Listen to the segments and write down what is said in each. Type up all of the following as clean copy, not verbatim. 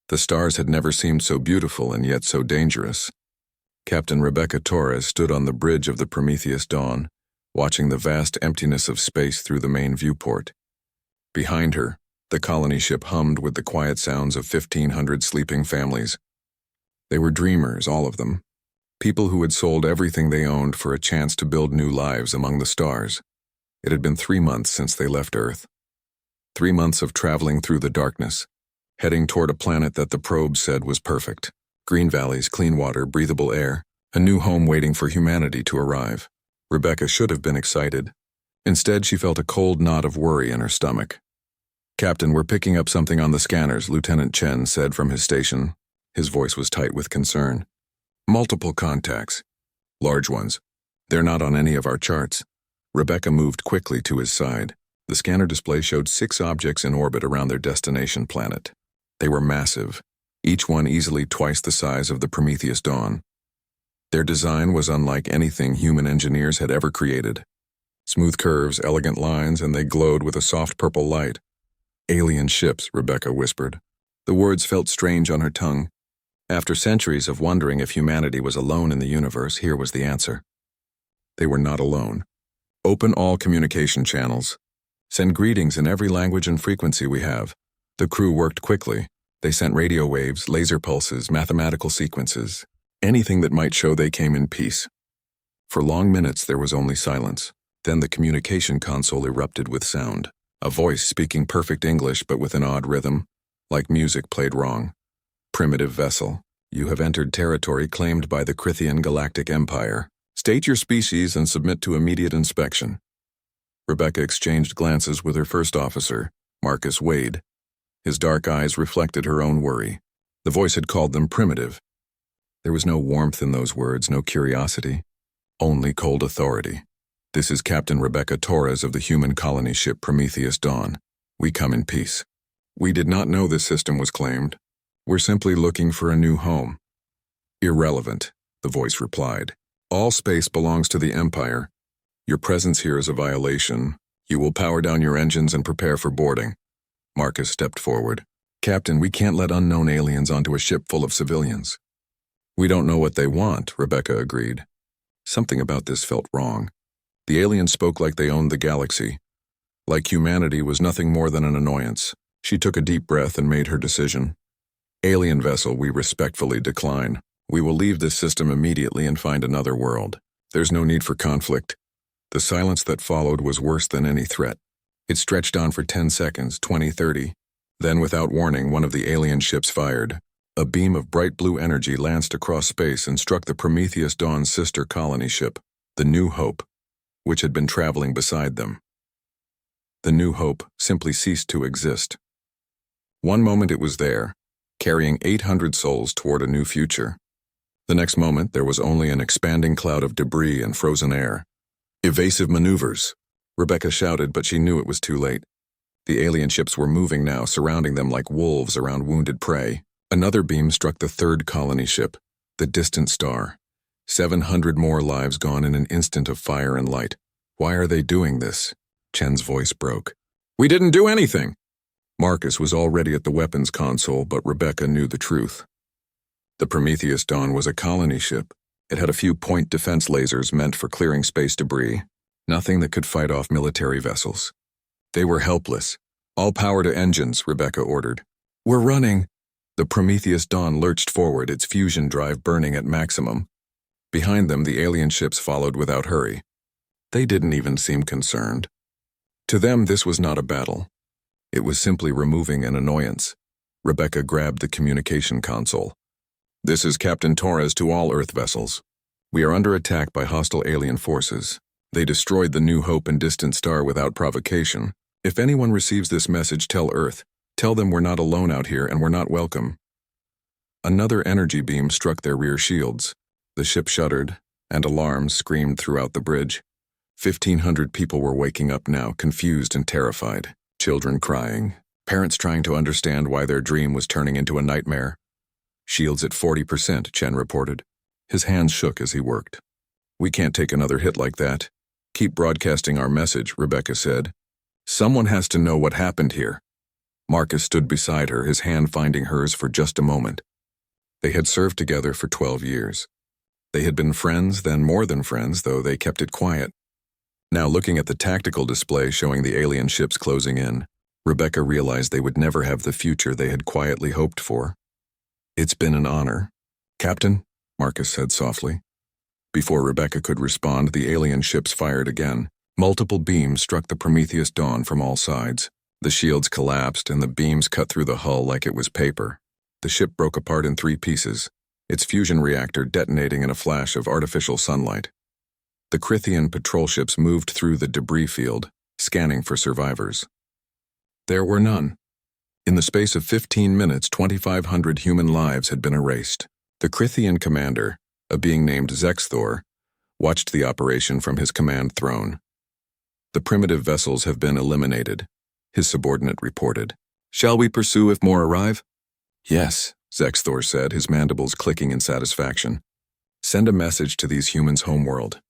The stars had never seemed so beautiful and yet so dangerous. Captain Rebecca Torres stood on the bridge of the Prometheus Dawn, watching the vast emptiness of space through the main viewport. Behind her, the colony ship hummed with the quiet sounds of 1,500 sleeping families. They were dreamers, all of them. People who had sold everything they owned for a chance to build new lives among the stars. It had been 3 months since they left Earth. 3 months of traveling through the darkness, heading toward a planet that the probe said was perfect. Green valleys, clean water, breathable air, a new home waiting for humanity to arrive. Rebecca should have been excited. Instead, she felt a cold knot of worry in her stomach. "Captain, we're picking up something on the scanners," Lieutenant Chen said from his station. His voice was tight with concern. "Multiple contacts. Large ones. They're not on any of our charts." Rebecca moved quickly to his side. The scanner display showed 6 objects in orbit around their destination planet. They were massive, each one easily twice the size of the Prometheus Dawn. Their design was unlike anything human engineers had ever created. Smooth curves, elegant lines, and they glowed with a soft purple light. "Alien ships," Rebecca whispered. The words felt strange on her tongue. After centuries of wondering if humanity was alone in the universe, here was the answer. They were not alone. "Open all communication channels. Send greetings in every language and frequency we have." The crew worked quickly. They sent radio waves, laser pulses, mathematical sequences, anything that might show they came in peace. For long minutes there was only silence. Then the communication console erupted with sound. A voice speaking perfect English but with an odd rhythm, like music played wrong. "Primitive vessel, you have entered territory claimed by the Crithian Galactic Empire. State your species and submit to immediate inspection." Rebecca exchanged glances with her first officer, Marcus Wade. His dark eyes reflected her own worry. The voice had called them primitive. There was no warmth in those words, no curiosity, only cold authority. "This is Captain Rebecca Torres of the human colony ship Prometheus Dawn. We come in peace. We did not know this system was claimed. We're simply looking for a new home." "Irrelevant," the voice replied. "All space belongs to the Empire. Your presence here is a violation. You will power down your engines and prepare for boarding." Marcus stepped forward. "Captain, we can't let unknown aliens onto a ship full of civilians." "We don't know what they want," Rebecca agreed. Something about this felt wrong. The aliens spoke like they owned the galaxy. Like humanity was nothing more than an annoyance. She took a deep breath and made her decision. "Alien vessel, we respectfully decline. We will leave this system immediately and find another world. There's no need for conflict." The silence that followed was worse than any threat. It stretched on for 10 seconds, 20, 30. Then, without warning, one of the alien ships fired. A beam of bright blue energy lanced across space and struck the Prometheus Dawn's sister colony ship, the New Hope, which had been traveling beside them. The New Hope simply ceased to exist. One moment it was there, carrying 800 souls toward a new future. The next moment there was only an expanding cloud of debris and frozen air. "Evasive maneuvers," Rebecca shouted, but she knew it was too late. The alien ships were moving now, surrounding them like wolves around wounded prey. Another beam struck the third colony ship, the Distant Star. 700 more lives gone in an instant of fire and light. "Why are they doing this?" Chen's voice broke. "We didn't do anything!" Marcus was already at the weapons console, but Rebecca knew the truth. The Prometheus Dawn was a colony ship. It had a few point defense lasers meant for clearing space debris, nothing that could fight off military vessels. They were helpless. "All power to engines," Rebecca ordered. "We're running." The Prometheus Dawn lurched forward, its fusion drive burning at maximum. Behind them, the alien ships followed without hurry. They didn't even seem concerned. To them, this was not a battle. It was simply removing an annoyance. Rebecca grabbed the communication console. "This is Captain Torres to all Earth vessels. We are under attack by hostile alien forces. They destroyed the New Hope and Distant Star without provocation. If anyone receives this message, tell Earth. Tell them we're not alone out here and we're not welcome." Another energy beam struck their rear shields. The ship shuddered, and alarms screamed throughout the bridge. 1,500 people were waking up now, confused and terrified. Children crying, parents trying to understand why their dream was turning into a nightmare. "Shields at 40%, Chen reported. His hands shook as he worked. "We can't take another hit like that. Keep broadcasting our message," Rebecca said. "Someone has to know what happened here." Marcus stood beside her, his hand finding hers for just a moment. They had served together for 12 years. They had been friends, then more than friends, though they kept it quiet. Now, looking at the tactical display showing the alien ships closing in, Rebecca realized they would never have the future they had quietly hoped for. "It's been an honor." "Captain," Marcus said softly. Before Rebecca could respond, the alien ships fired again. Multiple beams struck the Prometheus Dawn from all sides. The shields collapsed, and the beams cut through the hull like it was paper. The ship broke apart in 3 pieces, its fusion reactor detonating in a flash of artificial sunlight. The Crithian patrol ships moved through the debris field, scanning for survivors. There were none. In the space of 15 minutes, 2,500 human lives had been erased. The Crithian commander, a being named Zexthor, watched the operation from his command throne. "The primitive vessels have been eliminated," his subordinate reported. "Shall we pursue if more arrive?" "Yes," Zexthor said, his mandibles clicking in satisfaction. "Send a message to these humans' homeworld.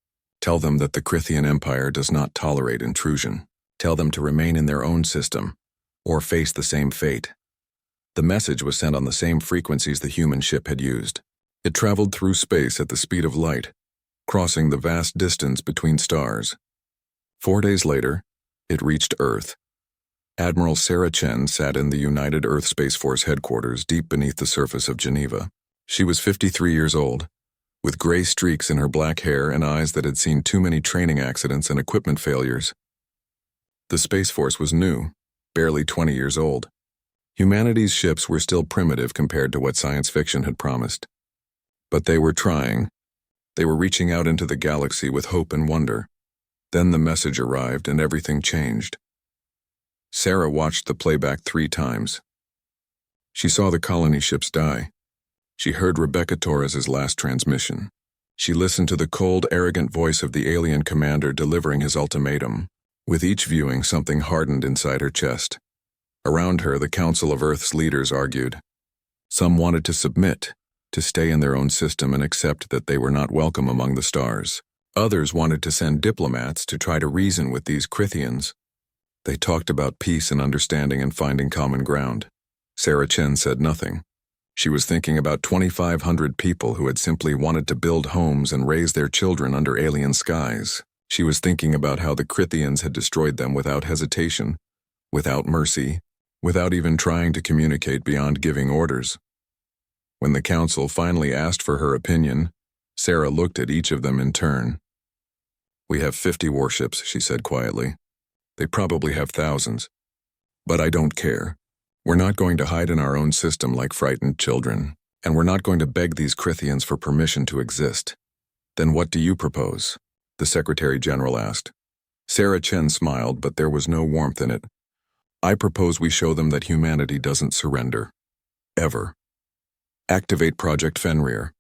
Tell them that the Crithian Empire does not tolerate intrusion. Tell them to remain in their own system, or face the same fate." The message was sent on the same frequencies the human ship had used. It traveled through space at the speed of light, crossing the vast distance between stars. 4 days later, it reached Earth. Admiral Sarah Chen sat in the United Earth Space Force headquarters deep beneath the surface of Geneva. She was 53 years old, with gray streaks in her black hair and eyes that had seen too many training accidents and equipment failures. The Space Force was new, barely 20 years old. Humanity's ships were still primitive compared to what science fiction had promised. But they were trying. They were reaching out into the galaxy with hope and wonder. Then the message arrived and everything changed. Sarah watched the playback 3 times. She saw the colony ships die. She heard Rebecca Torres's last transmission. She listened to the cold, arrogant voice of the alien commander delivering his ultimatum. With each viewing, something hardened inside her chest. Around her, the Council of Earth's leaders argued. Some wanted to submit, to stay in their own system and accept that they were not welcome among the stars. Others wanted to send diplomats to try to reason with these Crithians. They talked about peace and understanding and finding common ground. Sarah Chen said nothing. She was thinking about 2,500 people who had simply wanted to build homes and raise their children under alien skies. She was thinking about how the Crithians had destroyed them without hesitation, without mercy, without even trying to communicate beyond giving orders. When the council finally asked for her opinion, Sarah looked at each of them in turn. "We have 50 warships," she said quietly. "They probably have thousands. But I don't care. We're not going to hide in our own system like frightened children, and we're not going to beg these Crithians for permission to exist." "Then what do you propose?" the Secretary General asked. Sarah Chen smiled, but there was no warmth in it. "I propose we show them that humanity doesn't surrender. Ever. Activate Project Fenrir.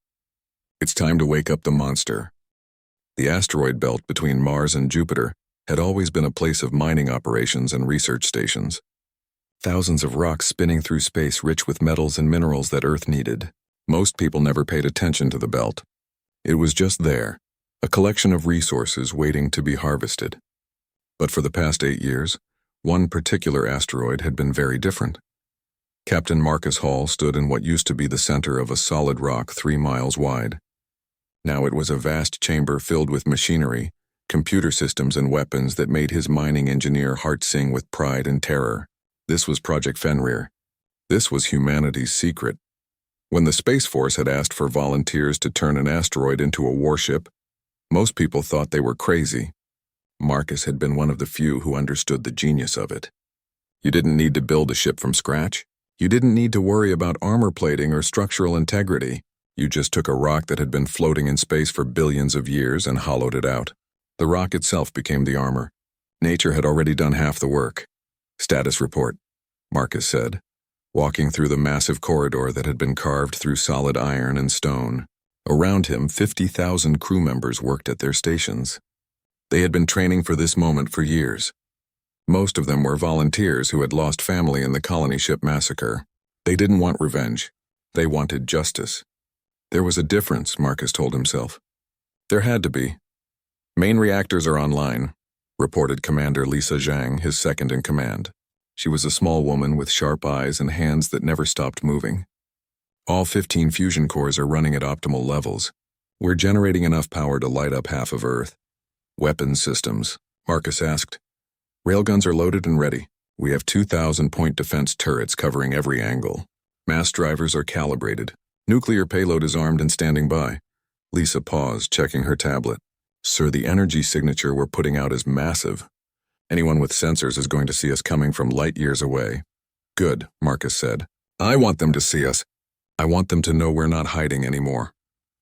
It's time to wake up the monster." The asteroid belt between Mars and Jupiter had always been a place of mining operations and research stations. Thousands of rocks spinning through space rich with metals and minerals that Earth needed. Most people never paid attention to the belt. It was just there, a collection of resources waiting to be harvested. But for the past 8 years, one particular asteroid had been very different. Captain Marcus Hall stood in what used to be the center of a solid rock 3 miles wide. Now it was a vast chamber filled with machinery, computer systems and weapons that made his mining engineer heart sing with pride and terror. This was Project Fenrir. This was humanity's secret. When the Space Force had asked for volunteers to turn an asteroid into a warship, most people thought they were crazy. Marcus had been one of the few who understood the genius of it. You didn't need to build a ship from scratch. You didn't need to worry about armor plating or structural integrity. You just took a rock that had been floating in space for billions of years and hollowed it out. The rock itself became the armor. Nature had already done half the work. "Status report," Marcus said, walking through the massive corridor that had been carved through solid iron and stone. Around him, 50,000 crew members worked at their stations. They had been training for this moment for years. Most of them were volunteers who had lost family in the colony ship massacre. They didn't want revenge. They wanted justice. There was a difference, Marcus told himself. There had to be. "Main reactors are online," reported Commander Lisa Zhang, his second in command. She was a small woman with sharp eyes and hands that never stopped moving. All 15 fusion cores are running at optimal levels. We're generating enough power to light up half of Earth. Weapons systems, Marcus asked. Railguns are loaded and ready. We have 2,000-point defense turrets covering every angle. Mass drivers are calibrated. Nuclear payload is armed and standing by. Lisa paused, checking her tablet. Sir, the energy signature we're putting out is massive. Anyone with sensors is going to see us coming from light years away. Good, Marcus said. I want them to see us. I want them to know we're not hiding anymore.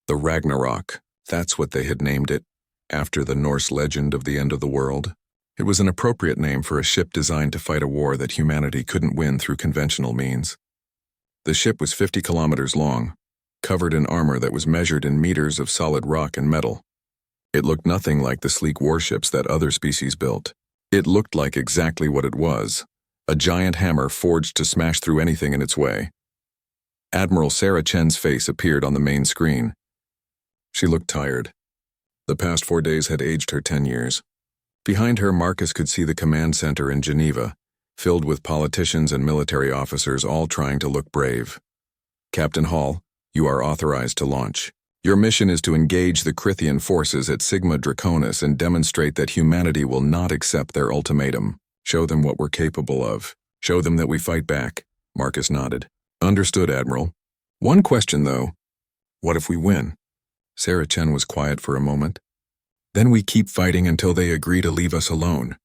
The Ragnarok, that's what they had named it, after the Norse legend of the end of the world. It was an appropriate name for a ship designed to fight a war that humanity couldn't win through conventional means. The ship was 50 kilometers long, covered in armor that was measured in meters of solid rock and metal. It looked nothing like the sleek warships that other species built. It looked like exactly what it was, a giant hammer forged to smash through anything in its way. Admiral Sarah Chen's face appeared on the main screen. She looked tired. The past 4 days had aged her 10 years. Behind her, Marcus could see the command center in Geneva, filled with politicians and military officers all trying to look brave. Captain Hall, you are authorized to launch. Your mission is to engage the Crithian forces at Sigma Draconis and demonstrate that humanity will not accept their ultimatum. Show them what we're capable of. Show them that we fight back. Marcus nodded. Understood, Admiral. One question, though. What if we win? Sarah Chen was quiet for a moment. Then we keep fighting until they agree to leave us alone.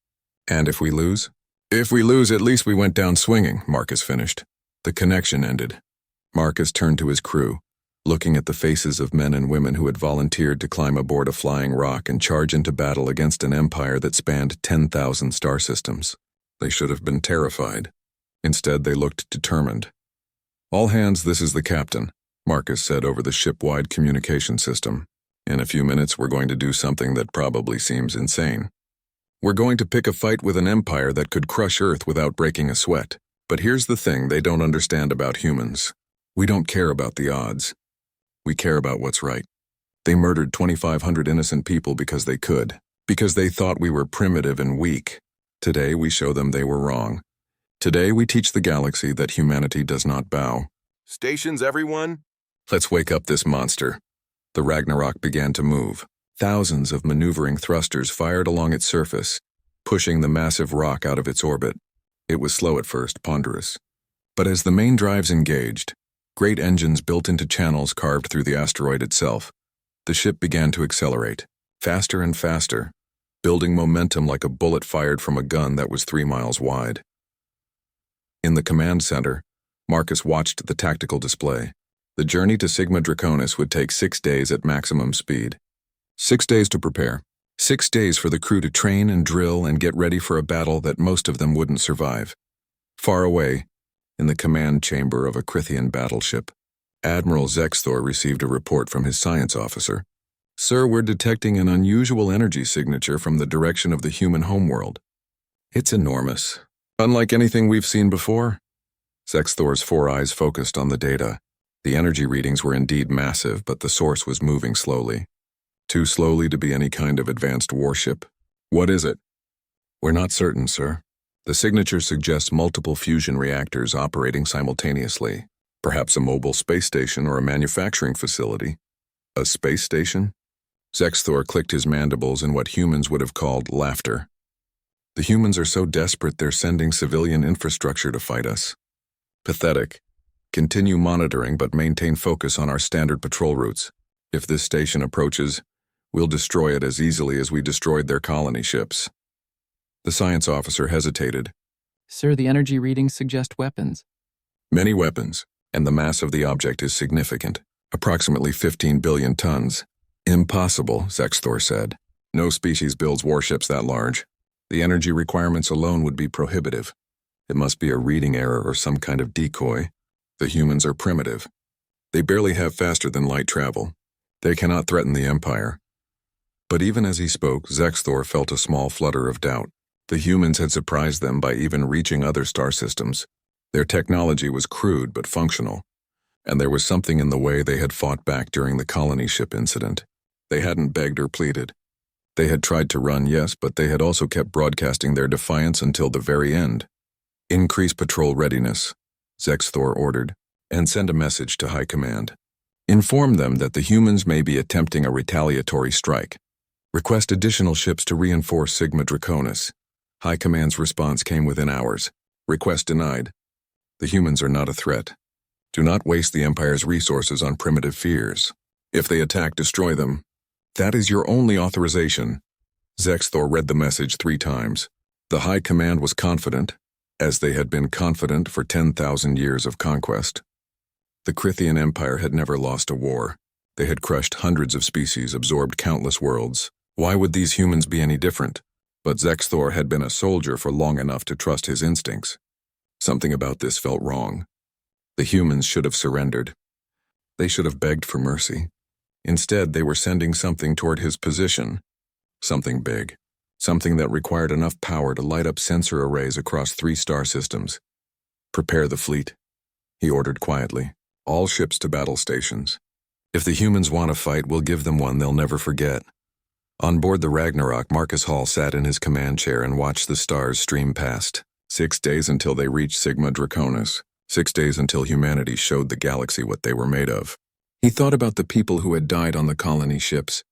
And if we lose? If we lose, at least we went down swinging, Marcus finished. The connection ended. Marcus turned to his crew, looking at the faces of men and women who had volunteered to climb aboard a flying rock and charge into battle against an empire that spanned 10,000 star systems. They should have been terrified. Instead, they looked determined. All hands, this is the captain, Marcus said over the ship-wide communication system. In a few minutes, we're going to do something that probably seems insane. We're going to pick a fight with an empire that could crush Earth without breaking a sweat. But here's the thing they don't understand about humans. We don't care about the odds. We care about what's right. They murdered 2,500 innocent people because they could, because they thought we were primitive and weak. Today, we show them they were wrong. Today, we teach the galaxy that humanity does not bow. Stations, everyone? Let's wake up this monster. The Ragnarok began to move. Thousands of maneuvering thrusters fired along its surface, pushing the massive rock out of its orbit. It was slow at first, ponderous. But as the main drives engaged, great engines built into channels carved through the asteroid itself, the ship began to accelerate, faster and faster, building momentum like a bullet fired from a gun that was 3 miles wide. In the command center, Marcus watched the tactical display. The journey to Sigma Draconis would take 6 days at maximum speed. 6 days to prepare. 6 days for the crew to train and drill and get ready for a battle that most of them wouldn't survive. Far away, in the command chamber of a Crithian battleship, Admiral Zexthor received a report from his science officer. Sir, we're detecting an unusual energy signature from the direction of the human homeworld. It's enormous. Unlike anything we've seen before. Zexthor's 4 eyes focused on the data. The energy readings were indeed massive, but the source was moving slowly. Too slowly to be any kind of advanced warship. What is it? We're not certain, sir. The signature suggests multiple fusion reactors operating simultaneously. Perhaps a mobile space station or a manufacturing facility. A space station? Zexthor clicked his mandibles in what humans would have called laughter. The humans are so desperate they're sending civilian infrastructure to fight us. Pathetic. Continue monitoring but maintain focus on our standard patrol routes. If this station approaches, we'll destroy it as easily as we destroyed their colony ships. The science officer hesitated. Sir, the energy readings suggest weapons. Many weapons, and the mass of the object is significant. Approximately 15 billion tons. Impossible, Zexthor said. No species builds warships that large. The energy requirements alone would be prohibitive. It must be a reading error or some kind of decoy. The humans are primitive. They barely have faster than light travel. They cannot threaten the Empire. But even as he spoke, Zexthor felt a small flutter of doubt. The humans had surprised them by even reaching other star systems. Their technology was crude but functional, and there was something in the way they had fought back during the colony ship incident. They hadn't begged or pleaded. They had tried to run, yes, but they had also kept broadcasting their defiance until the very end. Increase patrol readiness, Zexthor ordered, and send a message to High Command. Inform them that the humans may be attempting a retaliatory strike. Request additional ships to reinforce Sigma Draconis. High Command's response came within hours. Request denied. The humans are not a threat. Do not waste the Empire's resources on primitive fears. If they attack, destroy them. That is your only authorization. Zexthor read the message 3 times. The High Command was confident, as they had been confident for 10,000 years of conquest. The Crithian Empire had never lost a war. They had crushed hundreds of species, absorbed countless worlds. Why would these humans be any different? But Zexthor had been a soldier for long enough to trust his instincts. Something about this felt wrong. The humans should have surrendered. They should have begged for mercy. Instead, they were sending something toward his position. Something big. Something that required enough power to light up sensor arrays across 3 star systems. Prepare the fleet, he ordered quietly. All ships to battle stations. If the humans want a fight, we'll give them one they'll never forget. On board the Ragnarok, Marcus Hall sat in his command chair and watched the stars stream past. 6 days until they reached Sigma Draconis. 6 days until humanity showed the galaxy what they were made of. He thought about the people who had died on the colony ships.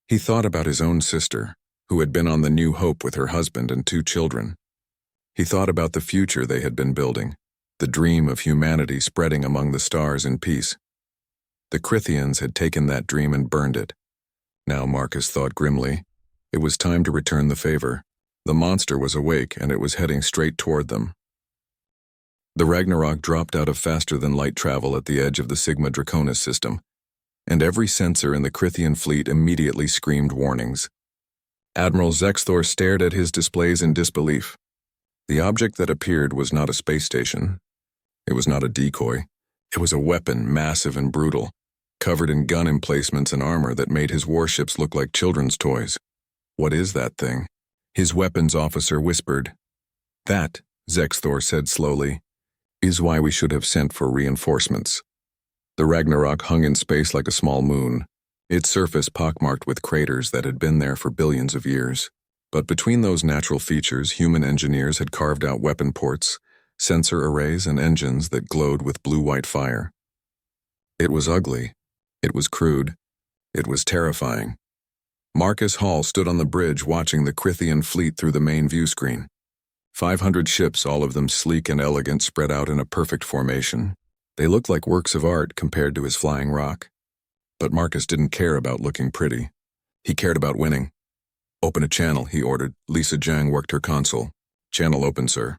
He thought about his own sister, who had been on the New Hope with her husband and 2 children. He thought about the future they had been building, the dream of humanity spreading among the stars in peace. The Crithians had taken that dream and burned it. Now, Marcus thought grimly, it was time to return the favor. The monster was awake and it was heading straight toward them. The Ragnarok dropped out of faster-than-light travel at the edge of the Sigma Draconis system, and every sensor in the Crithian fleet immediately screamed warnings. Admiral Zexthor stared at his displays in disbelief. The object that appeared was not a space station. It was not a decoy. It was a weapon, massive and brutal, covered in gun emplacements and armor that made his warships look like children's toys. What is that thing? His weapons officer whispered. That, Zexthor said slowly, is why we should have sent for reinforcements. The Ragnarok hung in space like a small moon, its surface pockmarked with craters that had been there for billions of years. But between those natural features, human engineers had carved out weapon ports, sensor arrays, and engines that glowed with blue-white fire. It was ugly. It was crude. It was terrifying. Marcus Hall stood on the bridge watching the Crithian fleet through the main view screen. 500 ships, all of them sleek and elegant, spread out in a perfect formation. They looked like works of art compared to his flying rock. But Marcus didn't care about looking pretty. He cared about winning. Open a channel, he ordered. Lisa Jang worked her console. Channel open, sir.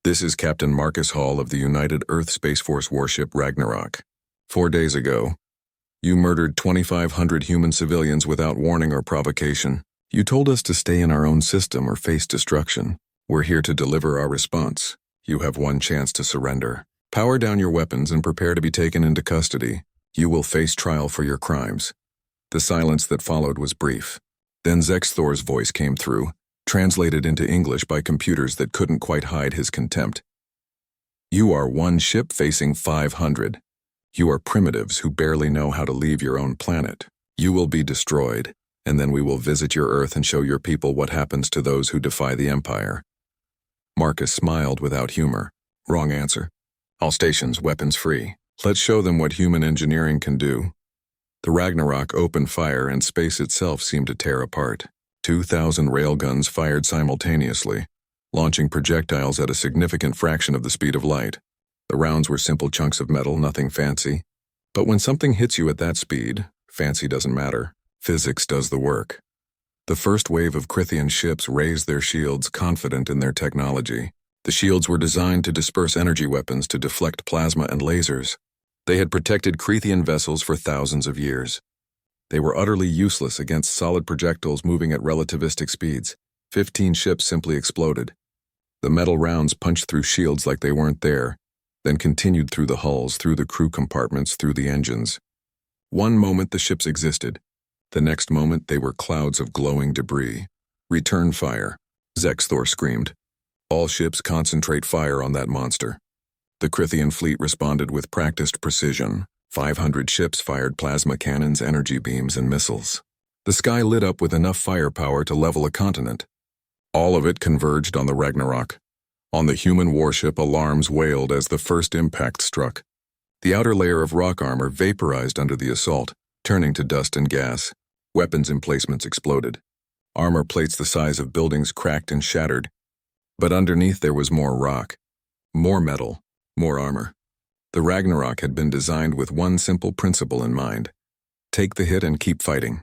This is Captain Marcus Hall of the United Earth Space Force warship Ragnarok. 4 days ago, you murdered 2,500 human civilians without warning or provocation. You told us to stay in our own system or face destruction. We're here to deliver our response. You have one chance to surrender. Power down your weapons and prepare to be taken into custody. You will face trial for your crimes. The silence that followed was brief. Then Zexthor's voice came through, translated into English by computers that couldn't quite hide his contempt. You are one ship facing 500. You are primitives who barely know how to leave your own planet. You will be destroyed, and then we will visit your Earth and show your people what happens to those who defy the Empire. Marcus smiled without humor. Wrong answer. All stations, weapons free. Let's show them what human engineering can do. The Ragnarok opened fire and space itself seemed to tear apart. 2,000 railguns fired simultaneously, launching projectiles at a significant fraction of the speed of light. The rounds were simple chunks of metal, nothing fancy. But when something hits you at that speed, fancy doesn't matter. Physics does the work. The first wave of Crithian ships raised their shields, confident in their technology. The shields were designed to disperse energy weapons to deflect plasma and lasers. They had protected Crithian vessels for thousands of years. They were utterly useless against solid projectiles moving at relativistic speeds. 15 ships simply exploded. The metal rounds punched through shields like they weren't there, then continued through the hulls, through the crew compartments, through the engines. One moment the ships existed. The next moment they were clouds of glowing debris. Return fire, Zexthor screamed. All ships concentrate fire on that monster. The Crithian fleet responded with practiced precision. 500 ships fired plasma cannons, energy beams, and missiles. The sky lit up with enough firepower to level a continent. All of it converged on the Ragnarok. On the human warship, alarms wailed as the first impact struck. The outer layer of rock armor vaporized under the assault, turning to dust and gas. Weapons emplacements exploded. Armor plates the size of buildings cracked and shattered. But underneath there was more rock. More metal. More armor. The Ragnarok had been designed with one simple principle in mind. Take the hit and keep fighting.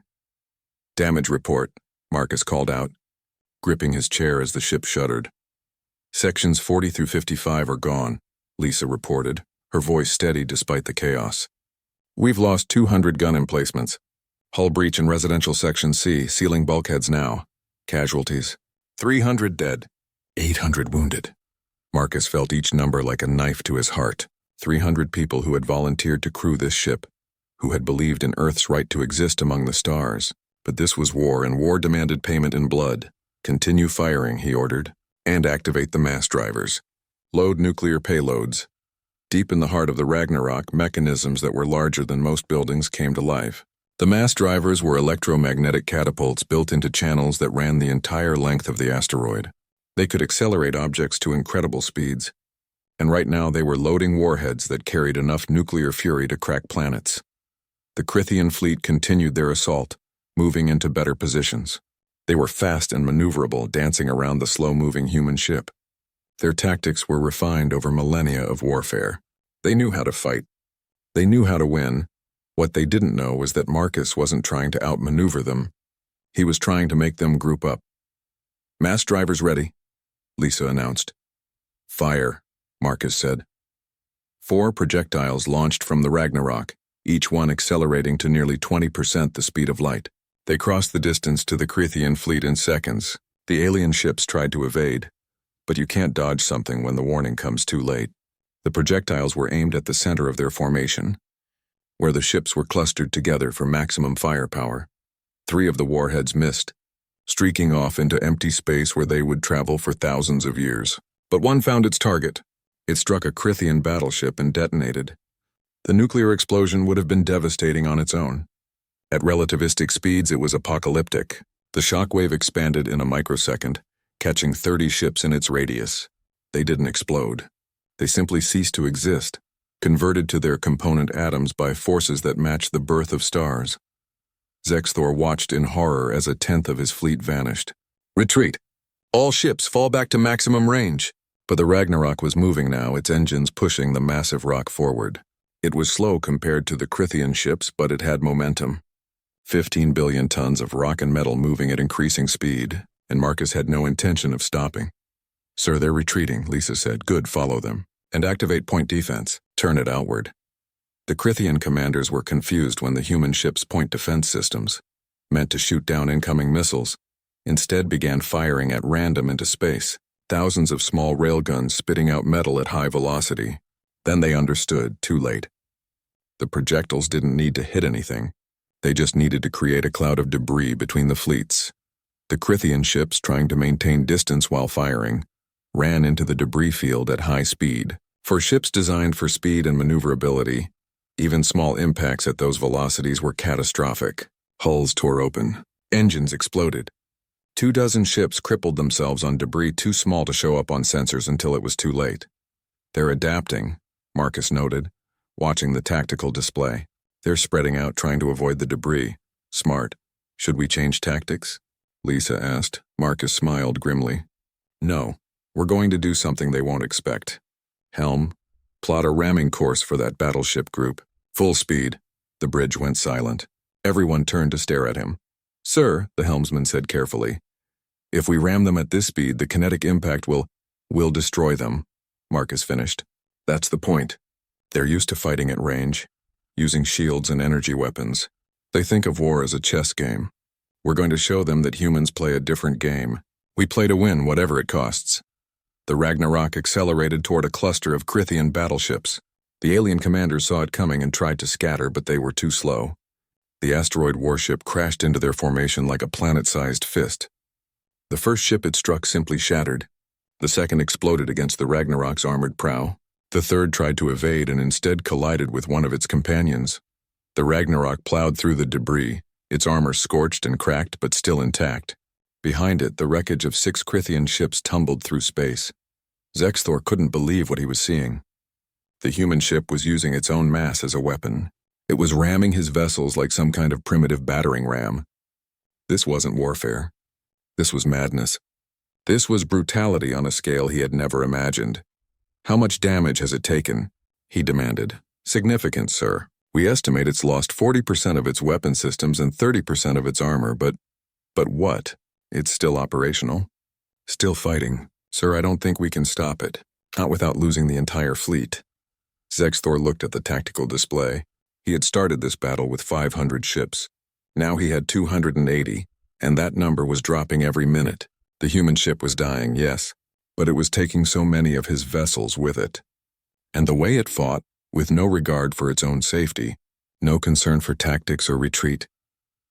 Damage report, Marcus called out, gripping his chair as the ship shuddered. Sections 40 through 55 are gone, Lisa reported, her voice steady despite the chaos. We've lost 200 gun emplacements. Hull breach in residential section C, sealing bulkheads now. Casualties. 300 dead. 800 wounded. Marcus felt each number like a knife to his heart. 300 people who had volunteered to crew this ship, who had believed in Earth's right to exist among the stars. But this was war, and war demanded payment in blood. Continue firing, he ordered, and activate the mass drivers. Load nuclear payloads. Deep in the heart of the Ragnarok, mechanisms that were larger than most buildings came to life. The mass drivers were electromagnetic catapults built into channels that ran the entire length of the asteroid. They could accelerate objects to incredible speeds. And right now they were loading warheads that carried enough nuclear fury to crack planets. The Crythian fleet continued their assault, moving into better positions. They were fast and maneuverable, dancing around the slow-moving human ship. Their tactics were refined over millennia of warfare. They knew how to fight. They knew how to win. What they didn't know was that Marcus wasn't trying to outmaneuver them. He was trying to make them group up. Mass drivers ready, Lisa announced. Fire, Marcus said. 4 projectiles launched from the Ragnarok, each one accelerating to nearly 20% the speed of light. They crossed the distance to the Crythian fleet in seconds. The alien ships tried to evade, but you can't dodge something when the warning comes too late. The projectiles were aimed at the center of their formation, where the ships were clustered together for maximum firepower. 3 of the warheads missed, streaking off into empty space where they would travel for thousands of years. But one found its target. It struck a Crythian battleship and detonated. The nuclear explosion would have been devastating on its own. At relativistic speeds, it was apocalyptic. The shockwave expanded in a microsecond, catching 30 ships in its radius. They didn't explode. They simply ceased to exist, converted to their component atoms by forces that matched the birth of stars. Zexthor watched in horror as a tenth of his fleet vanished. Retreat! All ships fall back to maximum range. But the Ragnarok was moving now, its engines pushing the massive rock forward. It was slow compared to the Crythian ships, but it had momentum. 15 billion tons of rock and metal moving at increasing speed, and Marcus had no intention of stopping. Sir, they're retreating, Lisa said. Good, follow them. And activate point defense. Turn it outward. The Crythian commanders were confused when the human ship's point defense systems, meant to shoot down incoming missiles, instead began firing at random into space. Thousands of small railguns spitting out metal at high velocity. Then they understood, too late. The projectiles didn't need to hit anything. They just needed to create a cloud of debris between the fleets. The Crythian ships, trying to maintain distance while firing, ran into the debris field at high speed. For ships designed for speed and maneuverability, even small impacts at those velocities were catastrophic. Hulls tore open. Engines exploded. 24 ships crippled themselves on debris too small to show up on sensors until it was too late. They're adapting, Marcus noted, watching the tactical display. They're spreading out, trying to avoid the debris. Smart. Should we change tactics? Lisa asked. Marcus smiled grimly. No, we're going to do something they won't expect. Helm, plot a ramming course for that battleship group. Full speed. The bridge went silent. Everyone turned to stare at him. Sir, the helmsman said carefully, if we ram them at this speed, the kinetic impact will destroy them, Marcus finished. That's the point. They're used to fighting at range, using shields and energy weapons. They think of war as a chess game. We're going to show them that humans play a different game. We play to win, whatever it costs. The Ragnarok accelerated toward a cluster of Crythian battleships. The alien commanders saw it coming and tried to scatter, but they were too slow. The asteroid warship crashed into their formation like a planet-sized fist. The first ship it struck simply shattered. The second exploded against the Ragnarok's armored prow. The third tried to evade and instead collided with one of its companions. The Ragnarok plowed through the debris, its armor scorched and cracked but still intact. Behind it, the wreckage of 6 Crythian ships tumbled through space. Zexthor couldn't believe what he was seeing. The human ship was using its own mass as a weapon. It was ramming his vessels like some kind of primitive battering ram. This wasn't warfare. This was madness. This was brutality on a scale he had never imagined. "How much damage has it taken?" he demanded. "Significant, sir. We estimate it's lost 40% of its weapon systems and 30% of its armor, but what? It's still operational. Still fighting. Sir, I don't think we can stop it. Not without losing the entire fleet." Zexthor looked at the tactical display. He had started this battle with 500 ships. Now he had 280, and that number was dropping every minute. The human ship was dying, yes, but it was taking so many of his vessels with it. And the way it fought, with no regard for its own safety, no concern for tactics or retreat,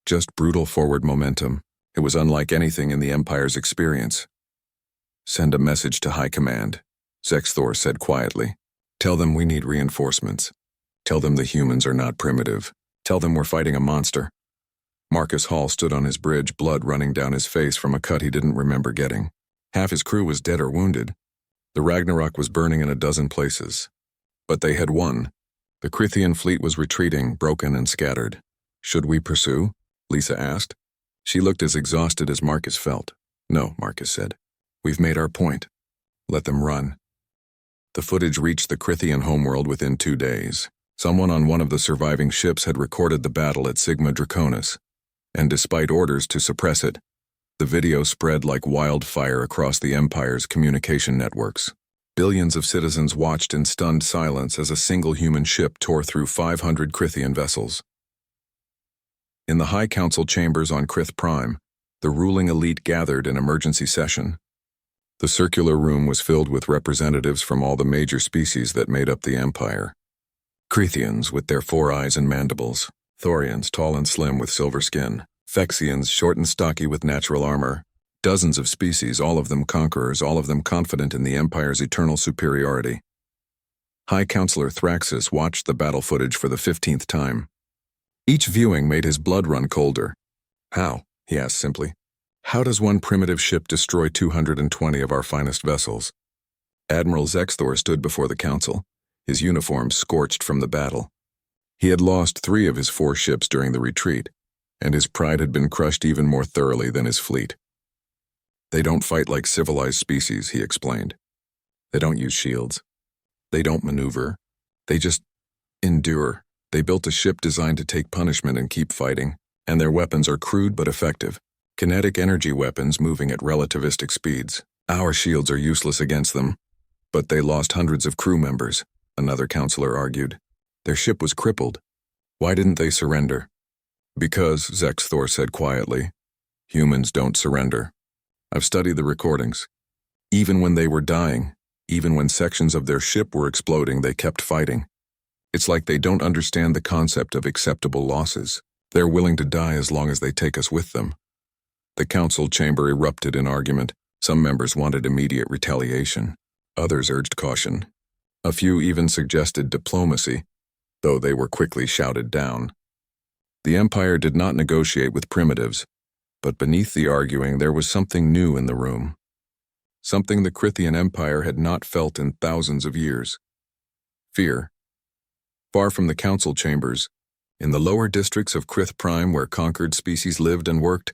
just brutal forward momentum, it was unlike anything in the Empire's experience. "Send a message to High Command," Zexthor said quietly. "Tell them we need reinforcements. Tell them the humans are not primitive. Tell them we're fighting a monster." Marcus Hall stood on his bridge, blood running down his face from a cut he didn't remember getting. Half his crew was dead or wounded. The Ragnarok was burning in a dozen places. But they had won. The Crithian fleet was retreating, broken and scattered. "Should we pursue?" Lisa asked. She looked as exhausted as Marcus felt. "No," Marcus said. "We've made our point. Let them run." The footage reached the Crithian homeworld within 2 days. Someone on one of the surviving ships had recorded the battle at Sigma Draconis, and despite orders to suppress it, the video spread like wildfire across the Empire's communication networks. Billions of citizens watched in stunned silence as a single human ship tore through 500 Crithian vessels. In the High Council chambers on Crith Prime, the ruling elite gathered in emergency session. The circular room was filled with representatives from all the major species that made up the Empire. Crethians with their 4 eyes and mandibles, Thorians tall and slim with silver skin, Phexians short and stocky with natural armor. Dozens of species, all of them conquerors, all of them confident in the Empire's eternal superiority. High Counselor Thraxus watched the battle footage for the 15th time. Each viewing made his blood run colder. "How?" he asked simply. "How does one primitive ship destroy 220 of our finest vessels?" Admiral Zexthor stood before the council, his uniform scorched from the battle. He had lost 3 of his 4 ships during the retreat, and his pride had been crushed even more thoroughly than his fleet. "They don't fight like civilized species," he explained. "They don't use shields. They don't maneuver. They just endure. They built a ship designed to take punishment and keep fighting, and their weapons are crude but effective. Kinetic energy weapons moving at relativistic speeds. Our shields are useless against them." "But they lost hundreds of crew members," another counselor argued. "Their ship was crippled. Why didn't they surrender?" "Because," Zexthor said quietly, "humans don't surrender. I've studied the recordings. Even when they were dying, even when sections of their ship were exploding, they kept fighting. It's like they don't understand the concept of acceptable losses. They're willing to die as long as they take us with them." The council chamber erupted in argument. Some members wanted immediate retaliation. Others urged caution. A few even suggested diplomacy, though they were quickly shouted down. The Empire did not negotiate with primitives, but beneath the arguing there was something new in the room. Something the Crithian Empire had not felt in thousands of years. Fear. Far from the council chambers, in the lower districts of Crith Prime where conquered species lived and worked,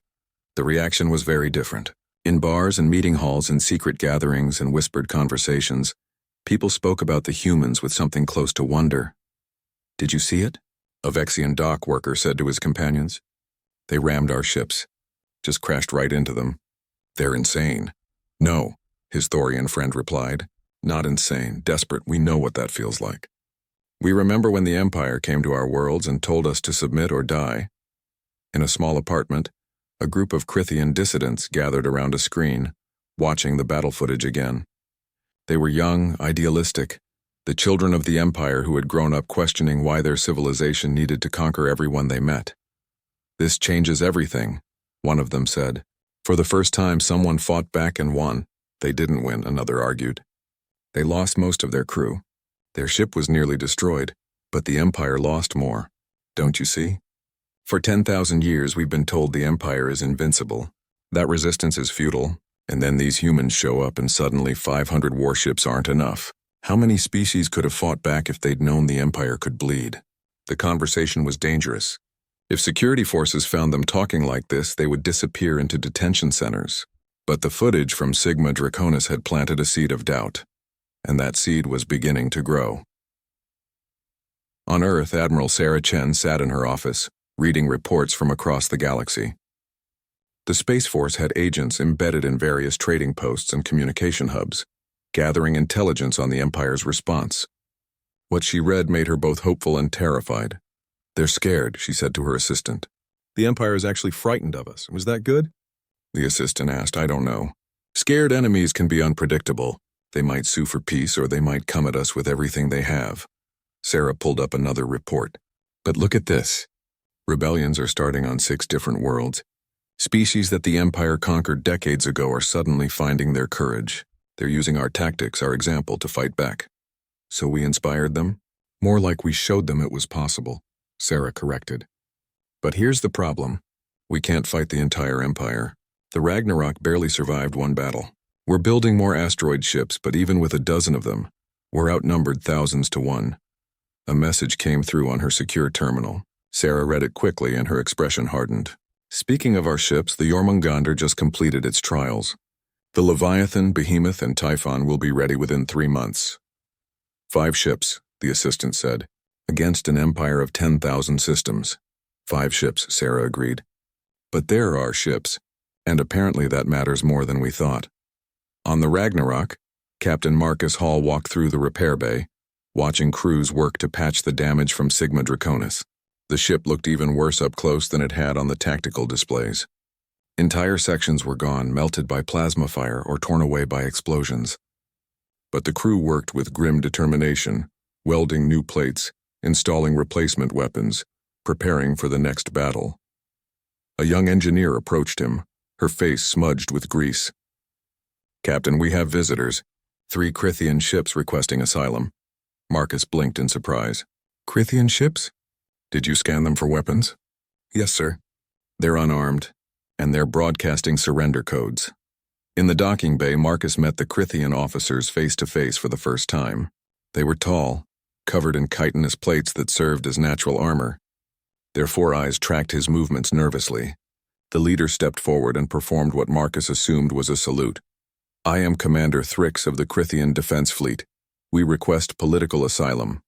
the reaction was very different. In bars and meeting halls and secret gatherings and whispered conversations, people spoke about the humans with something close to wonder. "Did you see it?" a Vexian dock worker said to his companions. "They rammed our ships. Just crashed right into them. They're insane." "No," his Thorian friend replied. "Not insane, desperate. We know what that feels like. We remember when the Empire came to our worlds and told us to submit or die." In a small apartment, a group of Crithian dissidents gathered around a screen, watching the battle footage again. They were young, idealistic, the children of the Empire who had grown up questioning why their civilization needed to conquer everyone they met. "This changes everything," one of them said. "For the first time, someone fought back and won." "They didn't win," another argued. "They lost most of their crew. Their ship was nearly destroyed, but the Empire lost more. Don't you see? For 10,000 years we've been told the Empire is invincible, that resistance is futile, And then these humans show up and suddenly 500 warships aren't enough. How many species could have fought back if they'd known the Empire could bleed? The conversation was dangerous. If security forces found them talking like this, they would disappear into detention centers. But the footage from Sigma Draconis had planted a seed of doubt, and that seed was beginning to grow. On Earth, Admiral Sarah Chen sat in her office, reading reports from across the galaxy. The Space Force had agents embedded in various trading posts and communication hubs, gathering intelligence on the Empire's response. What she read made her both hopeful and terrified. "They're scared," she said to her assistant. "The Empire is actually frightened of us. Was that good?" The assistant asked, "I don't know. Scared enemies can be unpredictable. They might sue for peace or they might come at us with everything they have." Sarah pulled up another report. "But look at this. Rebellions are starting on 6 different worlds. Species that the Empire conquered decades ago are suddenly finding their courage. They're using our tactics, our example, to fight back." "So we inspired them?" "More like we showed them it was possible," Sarah corrected. "But here's the problem. We can't fight the entire Empire. The Ragnarok barely survived 1 battle. We're building more asteroid ships, but even with a dozen of them, we're outnumbered thousands to 1. A message came through on her secure terminal. Sarah read it quickly and her expression hardened. "Speaking of our ships, the Jormungandr just completed its trials. The Leviathan, Behemoth, and Typhon will be ready within 3 months. 5 ships, the assistant said, against an empire of 10,000 systems. 5 ships, Sarah agreed. But they're our ships, and apparently that matters more than we thought." On the Ragnarok, Captain Marcus Hall walked through the repair bay, watching crews work to patch the damage from Sigma Draconis. The ship looked even worse up close than it had on the tactical displays. Entire sections were gone, melted by plasma fire or torn away by explosions. But the crew worked with grim determination, welding new plates, installing replacement weapons, preparing for the next battle. A young engineer approached him, her face smudged with grease. "Captain, we have visitors. 3 Crithian ships requesting asylum." Marcus blinked in surprise. "Crithian ships? Did you scan them for weapons?" "Yes, sir." "They're unarmed, and they're broadcasting surrender codes." In the docking bay, Marcus met the Crithian officers face to face for the first time. They were tall, covered in chitinous plates that served as natural armor. Their 4 eyes tracked his movements nervously. The leader stepped forward and performed what Marcus assumed was a salute. "I am Commander Thrix of the Crithian Defense Fleet. We request political asylum."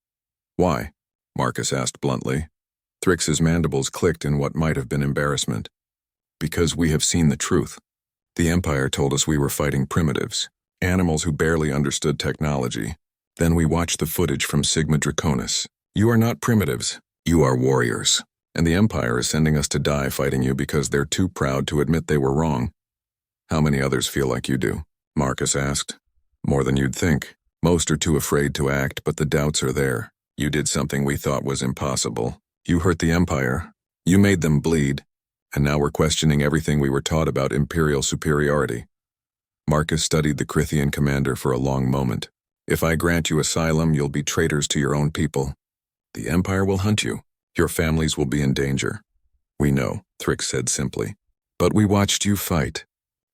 "Why?" Marcus asked bluntly. Thrix's mandibles clicked in what might have been embarrassment. "Because we have seen the truth. The Empire told us we were fighting primitives, animals who barely understood technology. Then we watched the footage from Sigma Draconis. You are not primitives. You are warriors. And the Empire is sending us to die fighting you because they're too proud to admit they were wrong." "How many others feel like you do?" Marcus asked. "More than you'd think. Most are too afraid to act, but the doubts are there. You did something we thought was impossible. You hurt the Empire. You made them bleed. And now we're questioning everything we were taught about Imperial superiority." Marcus studied the Crithian commander for a long moment. "If I grant you asylum, you'll be traitors to your own people. The Empire will hunt you. Your families will be in danger." "We know," Thrix said simply. "But we watched you fight.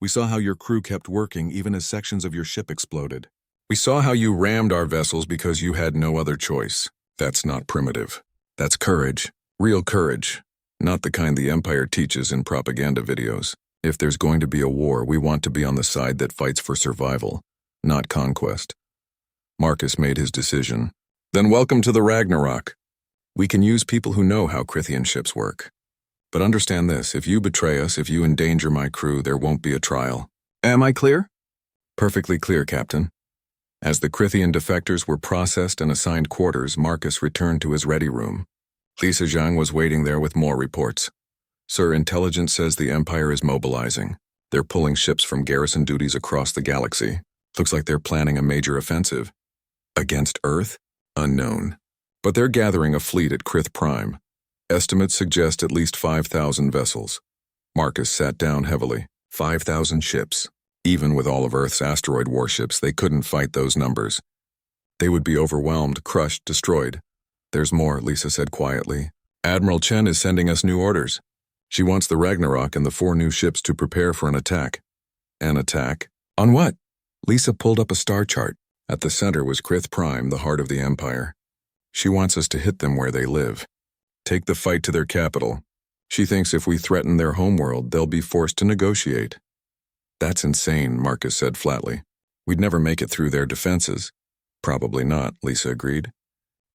We saw how your crew kept working even as sections of your ship exploded. We saw how you rammed our vessels because you had no other choice. That's not primitive. That's courage. Real courage. Not the kind the Empire teaches in propaganda videos. If there's going to be a war, we want to be on the side that fights for survival, not conquest." Marcus made his decision. "Then welcome to the Ragnarok. We can use people who know how Crithian ships work. But understand this, if you betray us, if you endanger my crew, there won't be a trial." "Am I clear?" "Perfectly clear, Captain." As the Crithian defectors were processed and assigned quarters, Marcus returned to his ready room. Lisa Zhang was waiting there with more reports. "Sir, intelligence says the Empire is mobilizing. They're pulling ships from garrison duties across the galaxy. Looks like they're planning a major offensive." "Against Earth?" "Unknown. But they're gathering a fleet at Krith Prime. Estimates suggest at least 5,000 vessels." Marcus sat down heavily. 5,000 ships. Even with all of Earth's asteroid warships, they couldn't fight those numbers. They would be overwhelmed, crushed, destroyed. "There's more," Lisa said quietly. "Admiral Chen is sending us new orders. She wants the Ragnarok and the 4 new ships to prepare for an attack." An attack? On what? Lisa pulled up a star chart. At the center was Krith Prime, the heart of the Empire. She wants us to hit them where they live. Take the fight to their capital. She thinks if we threaten their homeworld, they'll be forced to negotiate. That's insane, Marcus said flatly. We'd never make it through their defenses. Probably not, Lisa agreed.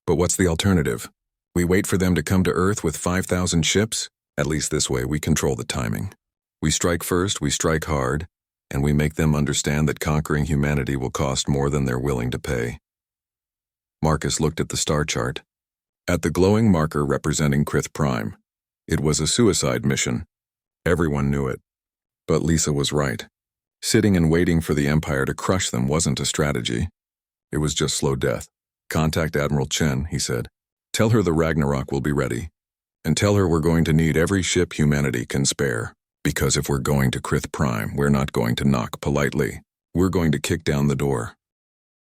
But what's the alternative? We wait for them to come to Earth with 5,000 ships? At least this way we control the timing. We strike first, we strike hard, and we make them understand that conquering humanity will cost more than they're willing to pay. Marcus looked at the star chart. At the glowing marker representing Krith Prime, it was a suicide mission. Everyone knew it. But Lisa was right. Sitting and waiting for the Empire to crush them wasn't a strategy. It was just slow death. Contact Admiral Chen, he said. Tell her the Ragnarok will be ready. And tell her we're going to need every ship humanity can spare. Because if we're going to Krith Prime, we're not going to knock politely. We're going to kick down the door.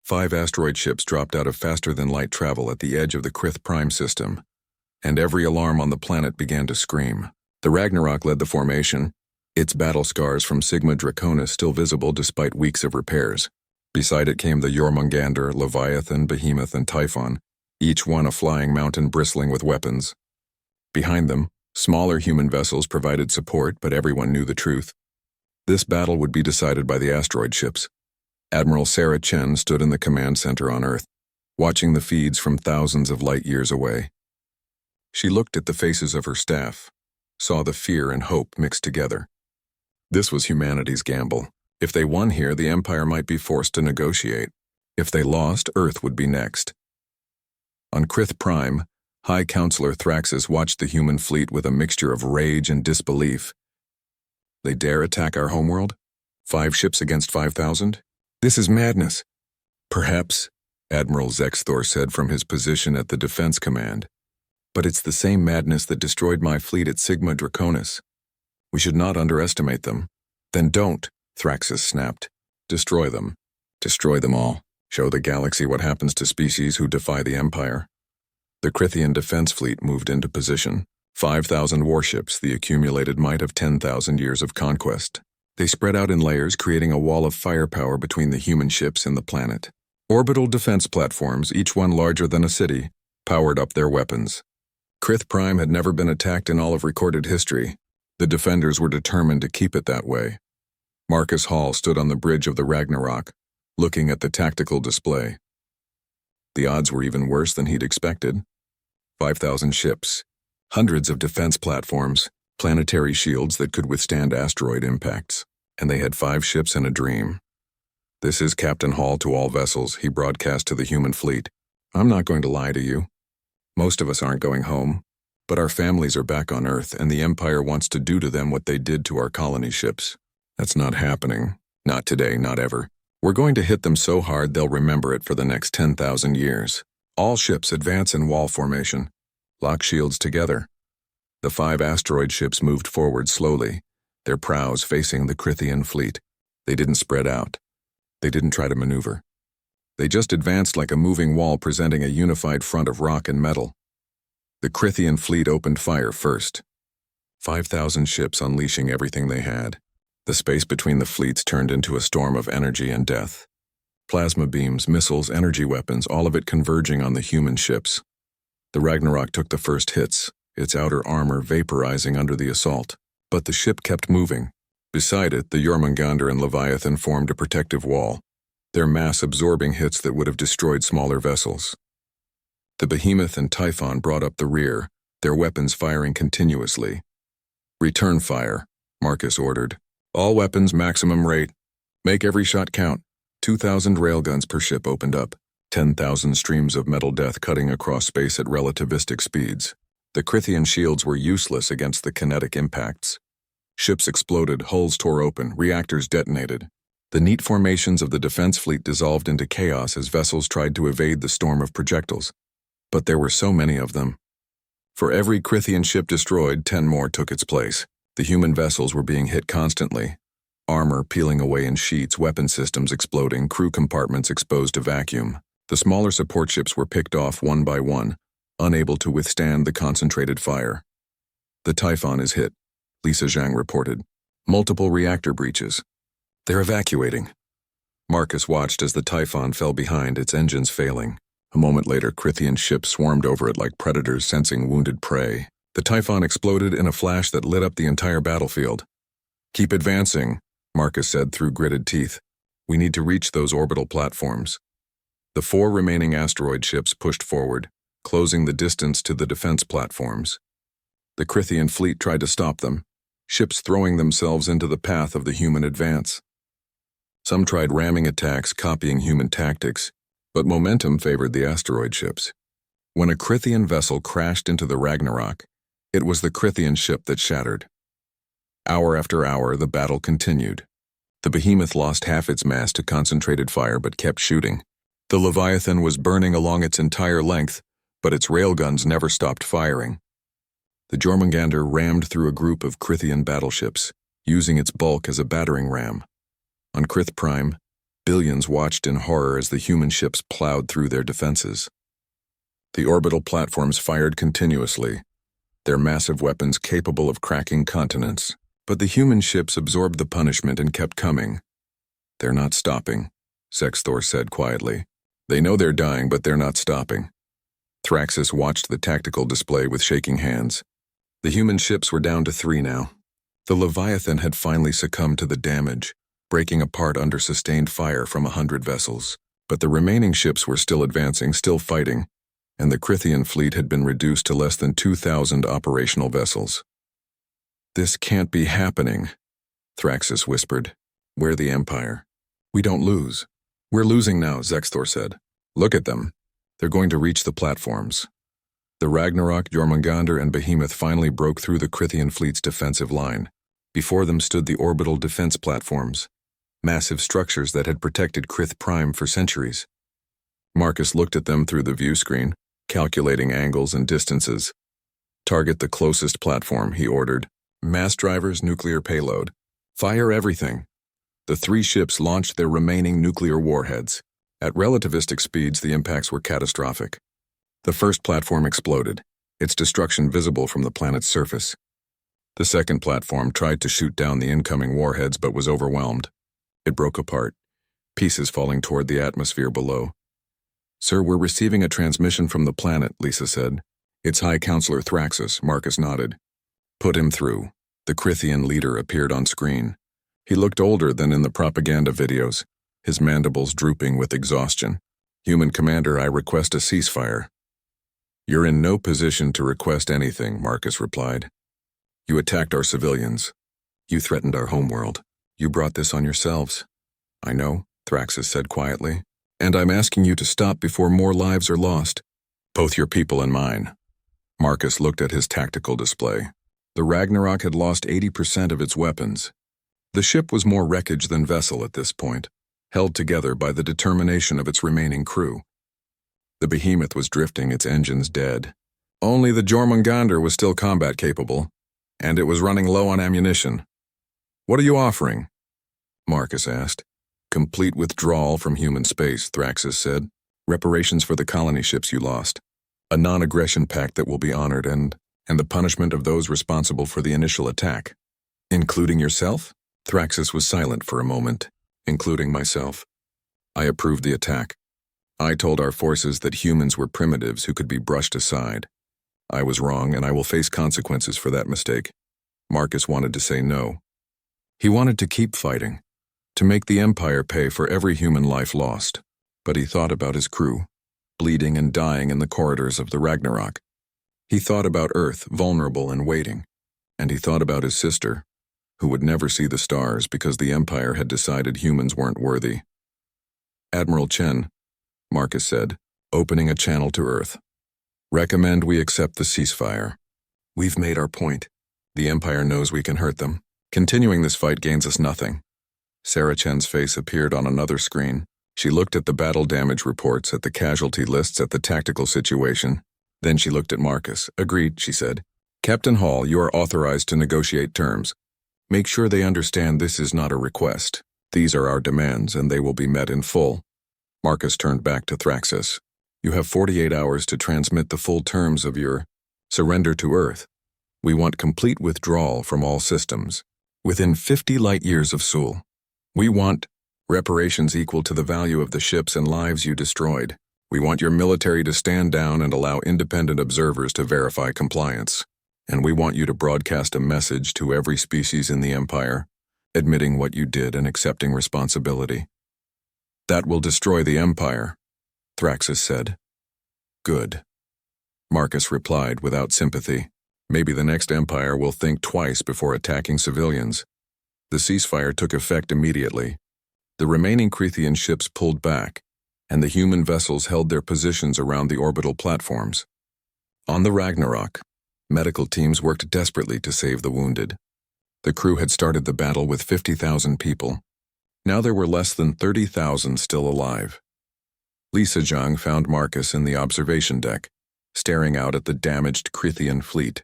5 asteroid ships dropped out of faster-than-light travel at the edge of the Krith Prime system, and every alarm on the planet began to scream. The Ragnarok led the formation, its battle scars from Sigma Draconis still visible despite weeks of repairs. Beside it came the Jormungandr, Leviathan, Behemoth, and Typhon, each one a flying mountain bristling with weapons. Behind them, smaller human vessels provided support, but everyone knew the truth. This battle would be decided by the asteroid ships. Admiral Sarah Chen stood in the command center on Earth, watching the feeds from thousands of light years away. She looked at the faces of her staff, saw the fear and hope mixed together. This was humanity's gamble. If they won here, the Empire might be forced to negotiate. If they lost, Earth would be next. On Krith Prime, High Counselor Thraxus watched the human fleet with a mixture of rage and disbelief. They dare attack our homeworld? 5 ships against 5,000? This is madness. Perhaps, Admiral Zexthor said from his position at the Defense Command. But it's the same madness that destroyed my fleet at Sigma Draconis. We should not underestimate them. Then don't, Thraxus snapped. Destroy them. Destroy them all. Show the galaxy what happens to species who defy the Empire. The Krithian defense fleet moved into position. 5,000 warships, the accumulated might of 10,000 years of conquest. They spread out in layers, creating a wall of firepower between the human ships and the planet. Orbital defense platforms, each one larger than a city, powered up their weapons. Krith Prime had never been attacked in all of recorded history. The defenders were determined to keep it that way. Marcus Hall stood on the bridge of the Ragnarok, looking at the tactical display. The odds were even worse than he'd expected. 5,000 ships, hundreds of defense platforms, planetary shields that could withstand asteroid impacts, and they had 5 ships and a dream. This is Captain Hall to all vessels, he broadcast to the human fleet. I'm not going to lie to you. Most of us aren't going home, but our families are back on Earth, and the Empire wants to do to them what they did to our colony ships. That's not happening. Not today, not ever. We're going to hit them so hard they'll remember it for the next 10,000 years. All ships advance in wall formation. Lock shields together. The 5 asteroid ships moved forward slowly, their prows facing the Krithian fleet. They didn't spread out. They didn't try to maneuver. They just advanced like a moving wall presenting a unified front of rock and metal. The Krithian fleet opened fire first. 5,000 ships unleashing everything they had. The space between the fleets turned into a storm of energy and death. Plasma beams, missiles, energy weapons, all of it converging on the human ships. The Ragnarok took the first hits, its outer armor vaporizing under the assault. But the ship kept moving. Beside it, the Jormungandr and Leviathan formed a protective wall, their mass absorbing hits that would have destroyed smaller vessels. The Behemoth and Typhon brought up the rear, their weapons firing continuously. Return fire, Marcus ordered. All weapons maximum rate. Make every shot count. 2,000 railguns per ship opened up. 10,000 streams of metal death cutting across space at relativistic speeds. The Krithian shields were useless against the kinetic impacts. Ships exploded, hulls tore open, reactors detonated. The neat formations of the defense fleet dissolved into chaos as vessels tried to evade the storm of projectiles. But there were so many of them. For every Krithian ship destroyed, 10 more took its place. The human vessels were being hit constantly. Armor peeling away in sheets, weapon systems exploding, crew compartments exposed to vacuum. The smaller support ships were picked off one by one, unable to withstand the concentrated fire. The Typhon is hit, Lisa Zhang reported. Multiple reactor breaches. They're evacuating. Marcus watched as the Typhon fell behind, its engines failing. A moment later, Crithian ships swarmed over it like predators sensing wounded prey. The Typhon exploded in a flash that lit up the entire battlefield. "Keep advancing," Marcus said through gritted teeth. "We need to reach those orbital platforms." The 4 remaining asteroid ships pushed forward, closing the distance to the defense platforms. The Crithian fleet tried to stop them, ships throwing themselves into the path of the human advance. Some tried ramming attacks, copying human tactics, but momentum favored the asteroid ships. When a Crithian vessel crashed into the Ragnarok, it was the Crithian ship that shattered. Hour after hour, the battle continued. The behemoth lost half its mass to concentrated fire but kept shooting. The Leviathan was burning along its entire length, but its railguns never stopped firing. The Jormungandr rammed through a group of Crithian battleships, using its bulk as a battering ram. On Crith Prime, billions watched in horror as the human ships plowed through their defenses. The orbital platforms fired continuously, their massive weapons capable of cracking continents. But the human ships absorbed the punishment and kept coming. "They're not stopping," Sexthor said quietly. "They know they're dying, but they're not stopping." Thraxus watched the tactical display with shaking hands. The human ships were down to 3 now. The Leviathan had finally succumbed to the damage, breaking apart under sustained fire from 100 vessels. But the remaining ships were still advancing, still fighting, and the Crithian fleet had been reduced to less than 2,000 operational vessels. "This can't be happening," Thraxus whispered. "We're the Empire. We don't lose." "We're losing now," Sexthor said. "Look at them. They're going to reach the platforms." The Ragnarok, Jormungandr, and Behemoth finally broke through the Crithian fleet's defensive line. Before them stood the orbital defense platforms, massive structures that had protected Crith Prime for centuries. Marcus looked at them through the view screen, calculating angles and distances. "Target the closest platform," he ordered. "Mass drivers, nuclear payload. Fire everything." The 3 ships launched their remaining nuclear warheads. At relativistic speeds, the impacts were catastrophic. The first platform exploded, its destruction visible from the planet's surface. The second platform tried to shoot down the incoming warheads but was overwhelmed. It broke apart, pieces falling toward the atmosphere below. "Sir, we're receiving a transmission from the planet," Lisa said. "It's High Counselor Thraxus," Marcus nodded. "Put him through." The Crithian leader appeared on screen. He looked older than in the propaganda videos, his mandibles drooping with exhaustion. "Human Commander, I request a ceasefire." "You're in no position to request anything," Marcus replied. "You attacked our civilians. You threatened our homeworld. You brought this on yourselves." "I know," Thraxus said quietly. "And I'm asking you to stop before more lives are lost. Both your people and mine." Marcus looked at his tactical display. The Ragnarok had lost 80% of its weapons. The ship was more wreckage than vessel at this point, held together by the determination of its remaining crew. The Behemoth was drifting, its engines dead. Only the Jormungandr was still combat capable, and it was running low on ammunition. "What are you offering?" Marcus asked. "Complete withdrawal from human space," Thraxus said. "Reparations for the colony ships you lost. A non-aggression pact that will be honored and the punishment of those responsible for the initial attack." "Including yourself?" Thraxus was silent for a moment. "Including myself. I approved the attack. I told our forces that humans were primitives who could be brushed aside. I was wrong, and I will face consequences for that mistake." Marcus wanted to say no. He wanted to keep fighting, to make the Empire pay for every human life lost. But he thought about his crew, bleeding and dying in the corridors of the Ragnarok. He thought about Earth, vulnerable and waiting. And he thought about his sister, who would never see the stars because the Empire had decided humans weren't worthy. "Admiral Chen," Marcus said, opening a channel to Earth. "Recommend we accept the ceasefire. We've made our point. The Empire knows we can hurt them. Continuing this fight gains us nothing." Sarah Chen's face appeared on another screen. She looked at the battle damage reports, at the casualty lists, at the tactical situation. Then she looked at Marcus. "Agreed," she said. "Captain Hall, you are authorized to negotiate terms. Make sure they understand this is not a request. These are our demands, and they will be met in full." Marcus turned back to Thraxus. "You have 48 hours to transmit the full terms of your surrender to Earth. We want complete withdrawal from all systems, within 50 light-years of Sul. We want reparations equal to the value of the ships and lives you destroyed. We want your military to stand down and allow independent observers to verify compliance. And we want you to broadcast a message to every species in the Empire, admitting what you did and accepting responsibility. That will destroy the Empire, Thraxus said. Good. Marcus replied without sympathy. Maybe the next Empire will think twice before attacking civilians. The ceasefire took effect immediately. The remaining Crethean ships pulled back, and the human vessels held their positions around the orbital platforms. On the Ragnarok, medical teams worked desperately to save the wounded. The crew had started the battle with 50,000 people. Now there were less than 30,000 still alive. Lisa Zhang found Marcus in the observation deck, staring out at the damaged Crethean fleet.